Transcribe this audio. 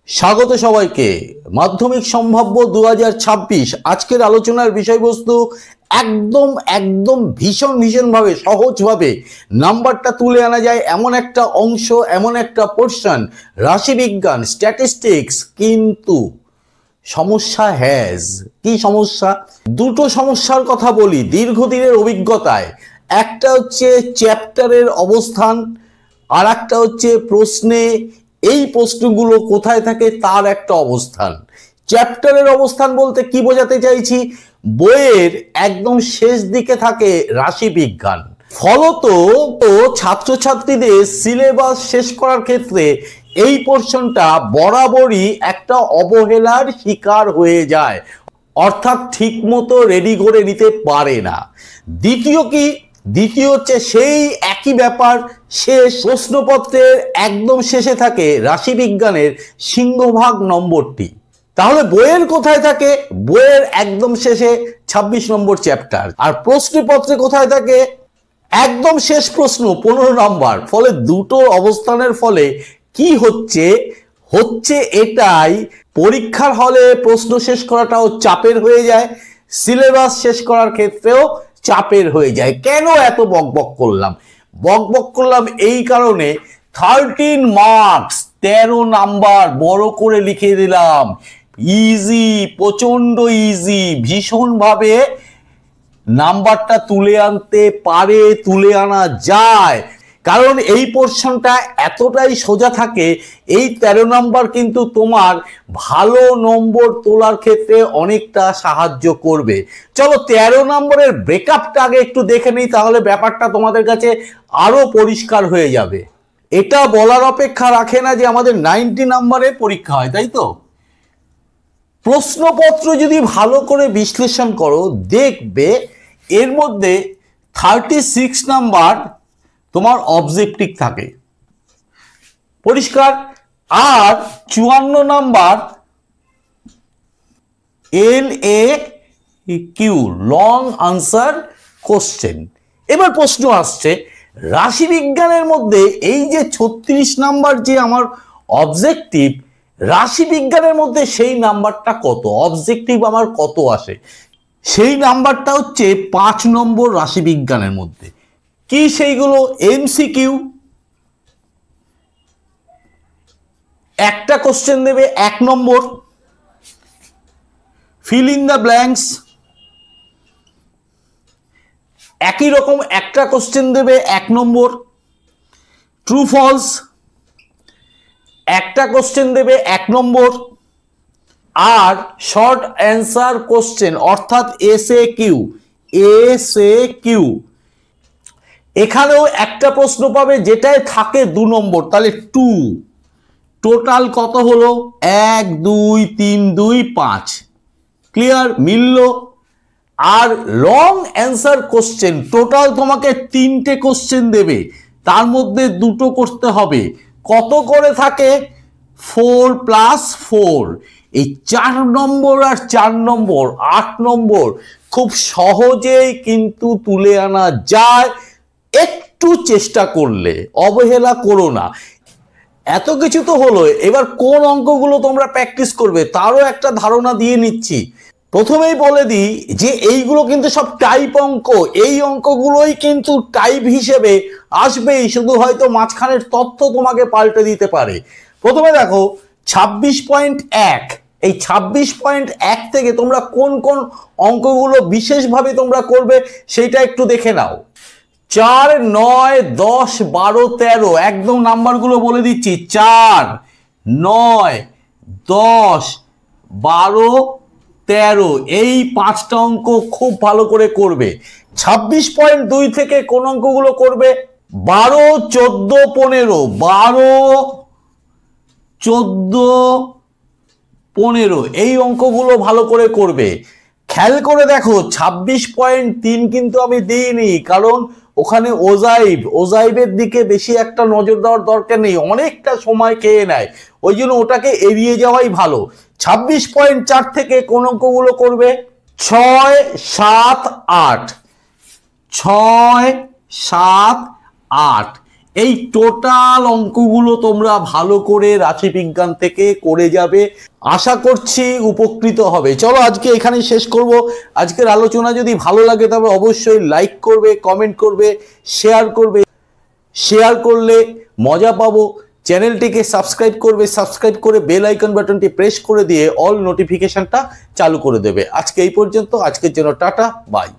স্বাগত সবাইকে। মাধ্যমিক সম্ভাব্য 2026 আজকের আলোচনার বিষয়বস্তু একদম একদম ভীষণ ভাবে সহজভাবে নাম্বারটা তুলে আনা যায় এমন একটা অংশ, এমন একটা পোর্শন, রাশিবিজ্ঞান, স্ট্যাটিস্টিক্স। কিন্তু সমস্যা কি সমস্যা? দুটো সমস্যার কথা বলি দীর্ঘদিনের অভিজ্ঞতায়। একটা হচ্ছে চ্যাপ্টারের অবস্থান, আর একটা হচ্ছে প্রশ্নে এই প্রশ্নগুলো কোথায় থাকে তার একটা অবস্থান। চ্যাপ্টারের অবস্থান বলতে কি বোঝাতে চাইছি, বইয়ের একদম শেষ দিকে থাকে রাশিবিজ্ঞান। ফলত ছাত্রছাত্রীদের সিলেবাস শেষ করার ক্ষেত্রে এই পোর্শনটা বরাবরই একটা অবহেলার শিকার হয়ে যায়, অর্থাৎ ঠিক মতো রেডি করে নিতে পারে না। দ্বিতীয় হচ্ছে সেই একই ব্যাপার, শেষ প্রশ্নপত্রের একদম শেষে থাকে রাশিবিজ্ঞানের সিংহভাগ নম্বরটি। তাহলে বইয়ের কোথায় থাকে? বইয়ের একদম শেষে 26 নম্বর চ্যাপ্টার। আর প্রশ্নপত্রে কোথায় থাকে? একদম শেষ প্রশ্ন 15 নম্বর। ফলে দুটো অবস্থানের ফলে কি হচ্ছে এটাই, পরীক্ষার হলে প্রশ্ন শেষ করাটাও চাপের হয়ে যায়, সিলেবাস শেষ করার ক্ষেত্রেও চাপের হয়ে যায়। কেন এত বকবক করলাম? এই কারণে 13 মার্কস, 13 নাম্বার বড় করে লিখে দিলাম। ইজি, প্রচন্ড ইজি, ভীষণভাবে নাম্বারটা তুলে আনা যায়। কারণ এই পোর্শনটা এতটাই সোজা থাকে, এই 13 নম্বর কিন্তু তোমার ভালো নম্বর তোলার ক্ষেত্রে অনেকটা সাহায্য করবে। চলো 13 নম্বরের ব্রেকআপটা আগে একটু দেখে নিই, তাহলে ব্যাপারটা তোমাদের কাছে আরো পরিষ্কার হয়ে যাবে। এটা বলার অপেক্ষা রাখে না যে আমাদের 90 নম্বরের পরীক্ষা হয়, তাই তো? প্রশ্নপত্র যদি ভালো করে বিশ্লেষণ করো, দেখবে এর মধ্যে 36 নাম্বার তোমার অবজেক্টিভ থাকে, পরিষ্কার। আর 54 number LAQ, long answer question. এবার প্রশ্ন আসছে, রাশিবিজ্ঞানের মধ্যে এই যে 36 নাম্বার যে আমার অবজেক্টিভ, রাশিবিজ্ঞানের মধ্যে সেই নাম্বারটা কত? অবজেক্টিভ আমার কত আসে? সেই নাম্বারটা হচ্ছে 5 নম্বর রাশিবিজ্ঞানের মধ্যে। কি সেইগুলো? MCQ, একটা কোশ্চেন দেবে 1 নম্বর। ফিল ইন দ্য ব্ল্যাঙ্কস, একই রকম একটা কোশ্চেন দেবে 1 নম্বর। ট্রু ফলস, একটা কোশ্চেন দেবে 1 নম্বর। আর শর্ট অ্যান্সার কোশ্চেন অর্থাৎ SAQ, এখানেও একটা প্রশ্ন পাবে যেটায় থাকে 2 নম্বর, তাহলে 2। টোটাল কত হলো? 1 2 3 2 5। ক্লিয়ার? মিলল? আর লং অ্যান্সার কোশ্চেন টোটাল তোমাকে 3টে কোশ্চেন দেবে, তার মধ্যে 2টো করতে হবে। কত করে থাকে? 4 + 4। এই 4 নম্বর আর 4 নম্বর 8 নম্বর খুব সহজেই কিন্তু তুলে আনা যায়, একটু চেষ্টা করলে। অবহেলা করো না। এত কিছু তো হলো, এবার কোন অঙ্কগুলো তোমরা প্র্যাকটিস করবে তারও একটা ধারণা দিয়ে নিচ্ছি। প্রথমেই বলে দিই যে এইগুলো কিন্তু সব টাইপ অঙ্ক, এই অঙ্কগুলোই কিন্তু টাইপ হিসেবে আসবেই, শুধু হয়তো মাঝখানের তথ্য তোমাকে পাল্টে দিতে পারে। প্রথমে দেখো 26.1, এই 26.1 থেকে তোমরা কোন কোন অঙ্কগুলো বিশেষভাবে তোমরা করবে সেইটা একটু দেখে নাও। 4 9 10 12 13, একদম নাম্বারগুলো বলে দিচ্ছি। 4 9 10 12 13, এই 5টা অঙ্ক খুব ভালো করে করবে। 26.2 থেকে কোন অঙ্কগুলো করবে? 12 14 15, 12 14 15, এই অঙ্কগুলো ভালো করে করবে। খেয়াল করে দেখো 26.3 কিন্তু আমি দিইনি, কারণ ওখানে ওজাইবের দিকে বেশি একটা নজর দেওয়ার দরকার নেই, অনেকটা সময় খেয়ে নেয়, ওই জন্য ওটাকে এড়িয়ে যাওয়াই ভালো। 26.4 থেকে কোন অঙ্কগুলো করবে? 6 7 8, 6 7 8, এই টোটাল অঙ্কগুলো তোমরা ভালো করে রাশিবিজ্ঞান থেকে করে যাবে, আশা করছি উপকৃত হবে। চলো আজকে এখানেই শেষ করব। আজকের আলোচনা যদি ভালো লাগে তবে অবশ্যই লাইক করবে, কমেন্ট করবে, শেয়ার করবে। শেয়ার করলে মজা পাবো। চ্যানেলটিকে সাবস্ক্রাইব করবে, সাবস্ক্রাইব করে বেল আইকন বাটনটি প্রেস করে দিয়ে অল নোটিফিকেশনটা চালু করে দেবে। আজকে এই পর্যন্ত, আজকের জন্য টাটা, বাই।